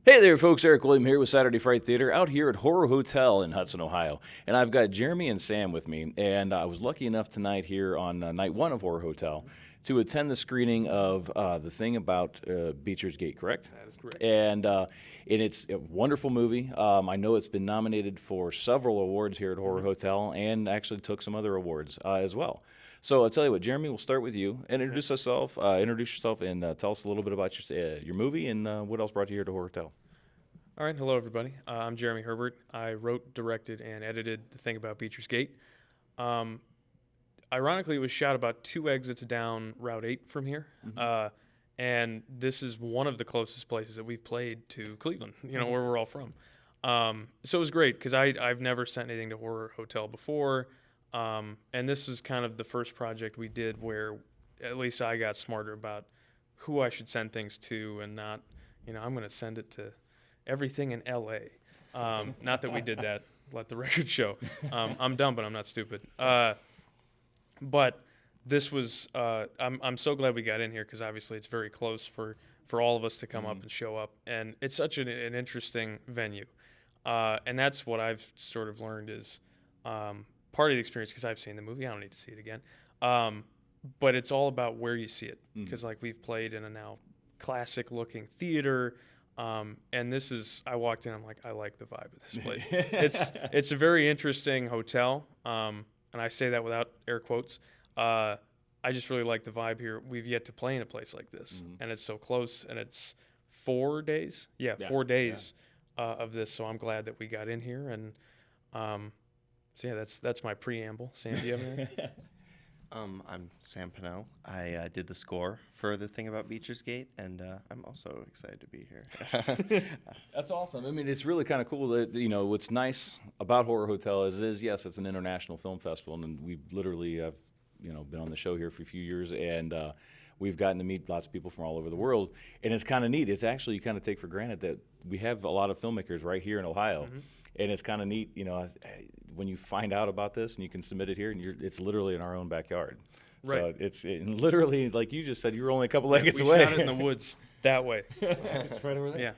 Hey there, folks. Erik William here with Saturday Fright Theater out here at Horror Hotel in Hudson, Ohio. And I've got Jeremy and Sam with me. And I was lucky enough tonight here on night one of Horror Hotel to attend the screening of The Thing About Beecher's Gate, correct? That is correct. And it's a wonderful movie. I know it's been nominated for several awards here at Horror Hotel and actually took some other awards as well. So I'll tell you what, Jeremy, we'll start with you. And introduce yourself, and tell us a little bit about your movie and what else brought you here to Horror Hotel. All right, hello everybody. I'm Jeremy Herbert. I wrote, directed, and edited The Thing About Beecher's Gate. Ironically, it was shot about 2 exits down Route 8 from here. And this is one of the closest places that we've played to Cleveland, where we're all from. So it was great because I've never sent anything to Horror Hotel before. And this was kind of the first project we did where at least I got smarter about who I should send things to and not, I'm going to send it to everything in L.A. Not that we did that. Let the record show. I'm dumb, but I'm not stupid. But this was, I'm so glad we got in here because obviously it's very close for all of us to come up and show up. And it's such an interesting venue. And that's what I've sort of learned is part of the experience because I've seen the movie. I don't need to see it again. But it's all about where you see it because like we've played in a now classic looking theater. And this is, I walked in, I'm like, I like the vibe of this place. It's a very interesting hotel. And I say that without air quotes. I just really like the vibe here. We've yet to play in a place like this. And it's so close. And it's 4 days. Yeah, 4 days of this. So I'm glad that we got in here. And so yeah, that's my preamble. Sam, do you have anything? I'm Sam Pownell. I did the score for The Thing About Beecher's Gate, and I'm also excited to be here. That's awesome. I mean, it's really kind of cool that, what's nice about Horror Hotel is yes, it's an international film festival, and we literally have, been on the show here for a few years, and we've gotten to meet lots of people from all over the world, and it's kind of neat. It's actually, you kind of take for granted that we have a lot of filmmakers right here in Ohio. And it's kind of neat, when you find out about this and you can submit it here, and it's literally in our own backyard. Right. So it's literally, like you just said, you were only a couple exits away. We shot it in the woods that way. It's right over there.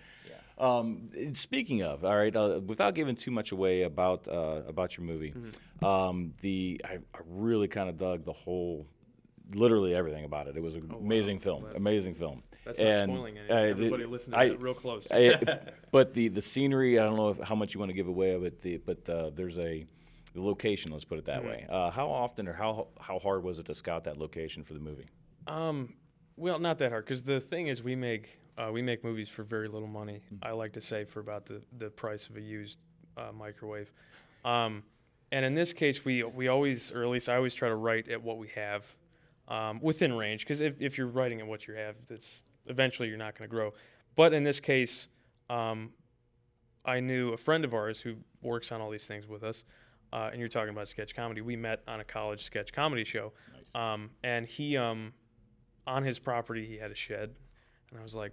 Yeah. Speaking of, all right, without giving too much away about your movie, I really kind of dug the whole, literally everything about it. It was an amazing film. That's not spoiling anything. Everybody listen to that real close. But the scenery, I don't know how much you want to give away of it, but there's the location, let's put it that way. How often or how hard was it to scout that location for the movie? Well, not that hard, because the thing is we make movies for very little money. I like to say for about the price of a used microwave. And in this case, we always, or at least I always try to write at what we have within range, because if you're writing at what you have, that's eventually you're not going to grow. But in this case, I knew a friend of ours who works on all these things with us, and you're talking about sketch comedy. We met on a college sketch comedy show, and he, on his property, he had a shed, and I was like,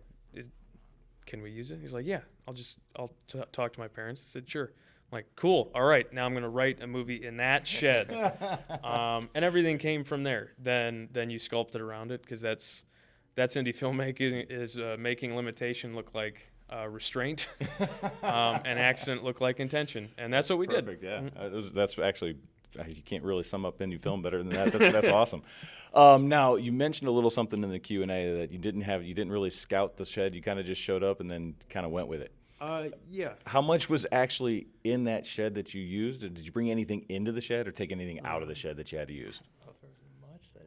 can we use it? He's like, yeah, I'll talk to my parents. I said, sure. I'm like, cool, all right, now I'm going to write a movie in that shed. And everything came from there. Then you sculpt it around it, because that's indie filmmaking, is making limitation look like restraint and accident look like intention. And that's what we did. Perfect, yeah. That's actually, you can't really sum up indie film better than that. That's awesome. Now, you mentioned a little something in the Q&A that you didn't really scout the shed. You kind of just showed up and then kind of went with it. Yeah. How much was actually in that shed that you used? Or did you bring anything into the shed or take anything out of the shed that you had to use?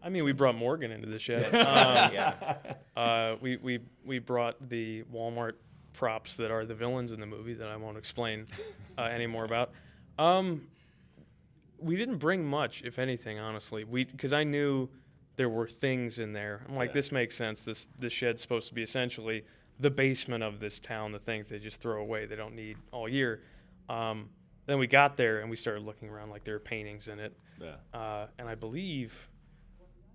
I mean, we brought Morgan into the shed. We brought the Walmart props that are the villains in the movie that I won't explain any more about. We didn't bring much, if anything, honestly. Because I knew there were things in there. I'm like, this makes sense. This shed's supposed to be essentially the basement of this town, the things they just throw away they don't need all year. Then we got there and we started looking around, like there were paintings in it. And I believe,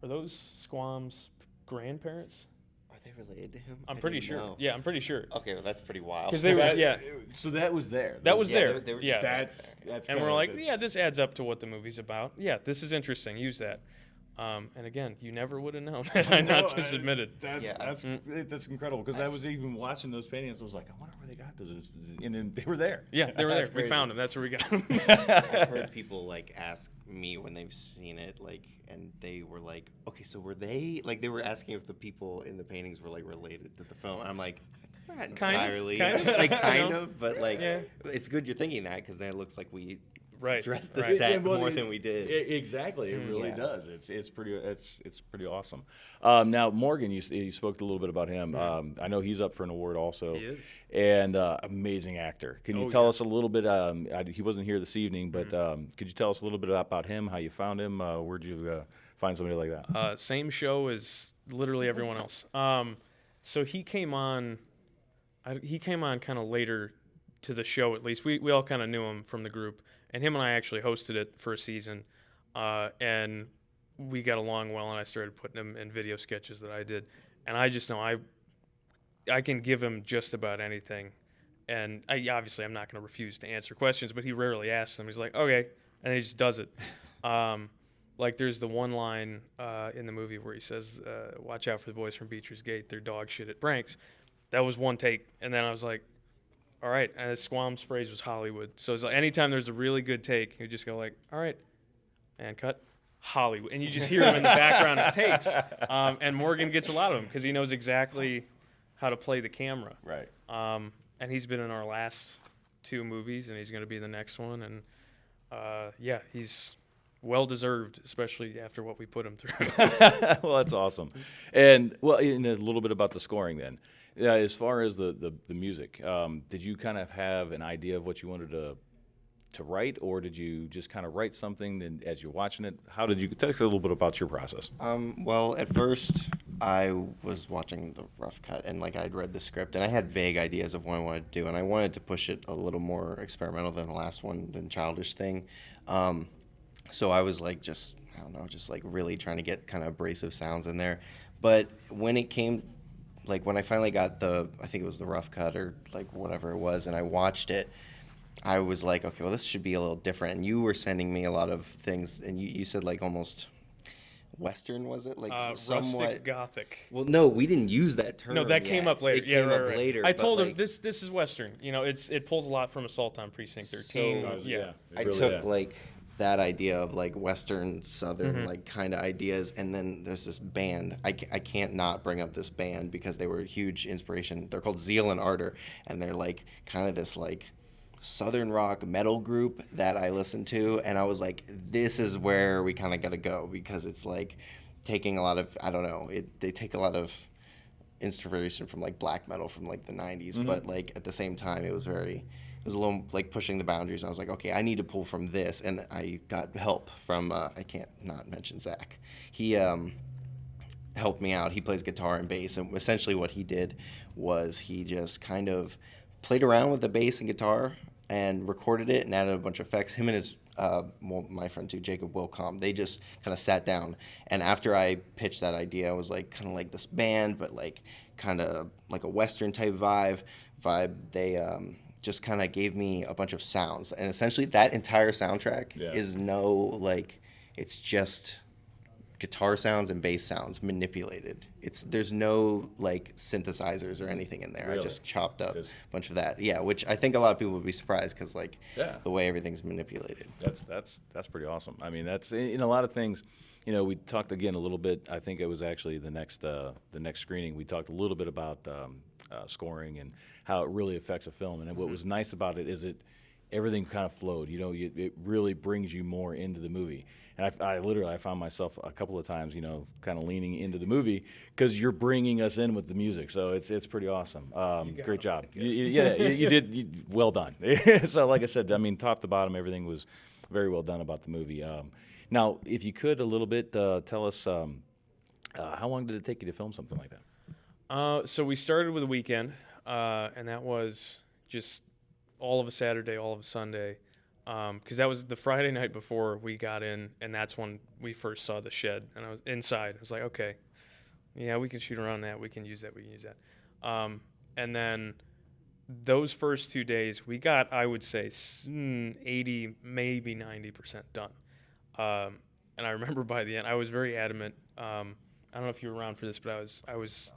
are those Squam's grandparents? Are they related to him? I'm pretty sure. Yeah, I'm pretty sure. Okay, well, that's pretty wild. Because they were, So that was there. That was there. They were That's and we're like, this adds up to what the movie's about. Yeah, this is interesting. Use that. And again, you never would have known had I not just admitted. That's incredible because I was even watching those paintings. I was like, I wonder where they got those, and then they were there. Yeah, they were there. That's We crazy. found them. That's where we got them. I've heard people like ask me when they've seen it, like, and they were like, okay, so were they like they were asking if the people in the paintings were like related to the film, and I'm like, not entirely, like kind of, but like it's good you're thinking that because then it looks like we dressed the set more than we did. Exactly, it really does. It's pretty awesome. Now Morgan, you spoke a little bit about him. I know he's up for an award also. He is, and amazing actor. Can you tell us a little bit? He wasn't here this evening, but could you tell us a little bit about him? How you found him? Where'd you find somebody like that? same show as literally everyone else. So he came on. He came on kind of later to the show. At least we all kind of knew him from the group. And him and I actually hosted it for a season, and we got along well, and I started putting him in video sketches that I did. And I just know I can give him just about anything. And obviously I'm not going to refuse to answer questions, but he rarely asks them. He's like, okay, and he just does it. Like there's the one line in the movie where he says, watch out for the boys from Beecher's Gate. They're dog shit at pranks. That was one take, and then I was like, all right, and Squam's phrase was Hollywood. So it's like anytime there's a really good take, you just go like, all right, and cut, Hollywood. And you just hear him in the background of takes. And Morgan gets a lot of them because he knows exactly how to play the camera. Right. And he's been in our last 2 movies, and he's going to be in the next one. And, he's well-deserved, especially after what we put him through. Well, that's awesome. And, and a little bit about the scoring then. Yeah, as far as the music, did you kind of have an idea of what you wanted to write, or did you just kind of write something and as you're watching it? How did you tell us a little bit about your process? Well, at first I was watching the rough cut, and like I'd read the script, and I had vague ideas of what I wanted to do, and I wanted to push it a little more experimental than the last one, than Childish Thing. So I was like, just like really trying to get kind of abrasive sounds in there. But when it came, like when I finally got I think it was the rough cut or like whatever it was, and I watched it, I was like, okay, well, this should be a little different. And you were sending me a lot of things, and you said like almost Western, was it? Like somewhat rustic Gothic. Well, no, we didn't use that term. No, that came up later. It came up later. I told him this is Western. You know, it pulls a lot from Assault on Precinct 13. So, I took like that idea of like Western Southern like kind of ideas, and then there's this band. I can't not bring up this band because they were a huge inspiration. They're called Zeal and Ardor, and they're like kind of this like Southern rock metal group that I listened to, and I was like, this is where we kind of got to go, because it's like taking a lot of, I don't know, they take a lot of inspiration from like black metal from like the 90s, but like at the same time it was a little like pushing the boundaries. I was like, okay, I need to pull from this, and I got help from I can't not mention Zach. He helped me out. He plays guitar and bass, and essentially what he did was he just kind of played around with the bass and guitar and recorded it and added a bunch of effects. Him and his my friend too, Jacob Wilcom, they just kind of sat down, and after I pitched that idea, I was like kind of like this band, but like kind of like a Western type vibe. They just kind of gave me a bunch of sounds, and essentially that entire soundtrack is it's just guitar sounds and bass sounds manipulated. There's no like synthesizers or anything in there. Really? I just chopped up a bunch of that. Yeah, which I think a lot of people would be surprised because like the way everything's manipulated. That's pretty awesome. I mean, that's in a lot of things. You know, we talked again a little bit. I think it was actually the next screening. We talked a little bit about scoring and how it really affects a film. And what was nice about it is everything kind of flowed. You know, it really brings you more into the movie. And I found myself a couple of times, you know, kind of leaning into the movie because you're bringing us in with the music. So it's pretty awesome. Great job. You did. Well done. So like I said, I mean, top to bottom, everything was very well done about the movie. Now, if you could a little bit tell us how long did it take you to film something like that? So we started with a weekend, and that was just all of a Saturday, all of a Sunday. Because that was the Friday night before we got in, and that's when we first saw the shed. And I was inside. I was like, okay, yeah, we can shoot around that. We can use that. And then those first 2 days, we got, I would say, 80, maybe 90% done. And I remember by the end, I was very adamant. I don't know if you were around for this, but I was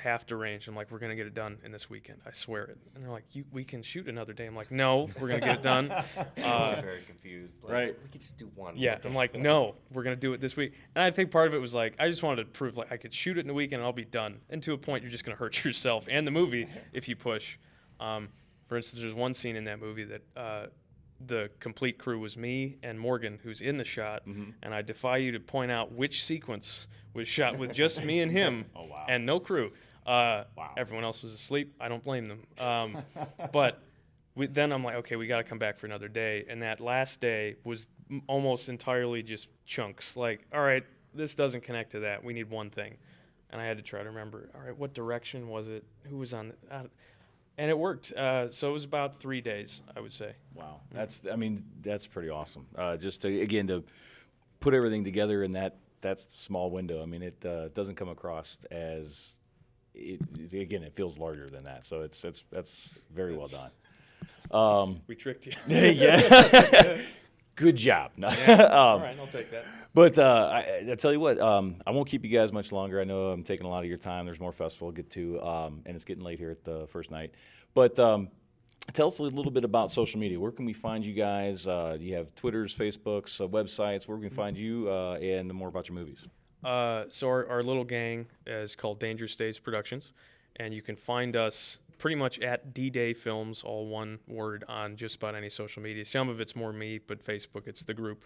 half deranged. I'm like, we're gonna get it done in this weekend. I swear it. And they're like, we can shoot another day. I'm like, no, we're gonna get it done. I was very confused. Like, Right. We could just do one. Yeah, more day. I'm like, no, we're gonna do it this week. And I think part of it was like, I just wanted to prove like I could shoot it in a weekend and I'll be done. And to a point, you're just gonna hurt yourself and the movie if you push. For instance, there's one scene in that movie that the complete crew was me and Morgan, who's in the shot, and I defy you to point out which sequence was shot with just me and him Oh, wow. and no crew. Everyone else was asleep. I don't blame them. But then I'm like, okay, we got to come back for another day. And that last day was almost entirely just chunks. Like, all right, this doesn't connect to that. We need one thing. And I had to try to remember, all right, what direction was it? Who was on and it worked. So it was about 3 days, I would say. Wow, that's pretty awesome. Just to put everything together in that small window. I mean, it doesn't come across as it feels larger than that. So that's very well done. We tricked you. Yeah, good job. No. All right, I'll take that. But I tell you what, I won't keep you guys much longer. I know I'm taking a lot of your time. There's more festival to get to, and it's getting late here at the first night. But tell us a little bit about social media. Where can we find you guys? Do you have Twitters, Facebooks, websites? Where can we find you, and more about your movies? So our little gang is called Danger Stage Productions, and you can find us pretty much at D-Day Films, all one word, on just about any social media. Some of it's more me, but Facebook, it's the group.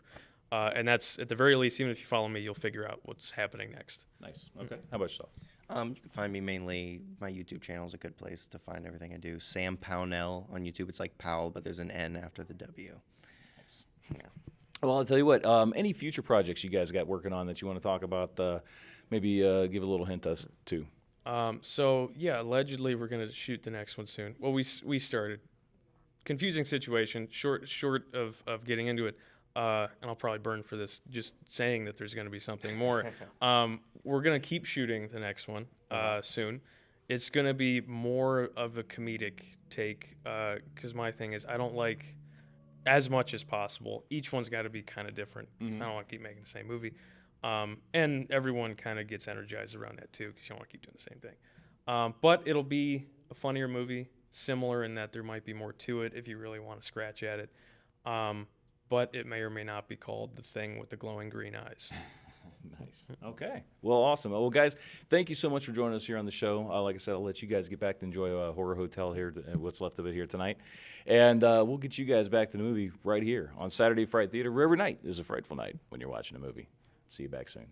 And that's, at the very least, even if you follow me, you'll figure out what's happening next. Nice. Okay. How about yourself? You can find me mainly, my YouTube channel is a good place to find everything I do. Sam Pownell on YouTube. It's like Powell, but there's an N after the W. Yeah. Well, I'll tell you what, any future projects you guys got working on that you want to talk about, maybe give a little hint as to. So, yeah, allegedly we're going to shoot the next one soon. Well, we started. Confusing situation, short of getting into it. And I'll probably burn for this, just saying that there's going to be something more. We're going to keep shooting the next one soon. It's going to be more of a comedic take, because my thing is I don't like, as much as possible, each one's got to be kind of different. I don't want to keep making the same movie. And everyone kind of gets energized around that too, because you don't want to keep doing the same thing. But it'll be a funnier movie, similar in that there might be more to it if you really want to scratch at it. But it may or may not be called The Thing with the Glowing Green Eyes. Nice. Okay. Well, awesome. Well, guys, thank you so much for joining us here on the show. Like I said, I'll let you guys get back to enjoy Horror Hotel here, what's left of it here tonight. And we'll get you guys back to the movie right here on Saturday Fright Theater, where every night is a frightful night when you're watching a movie. See you back soon.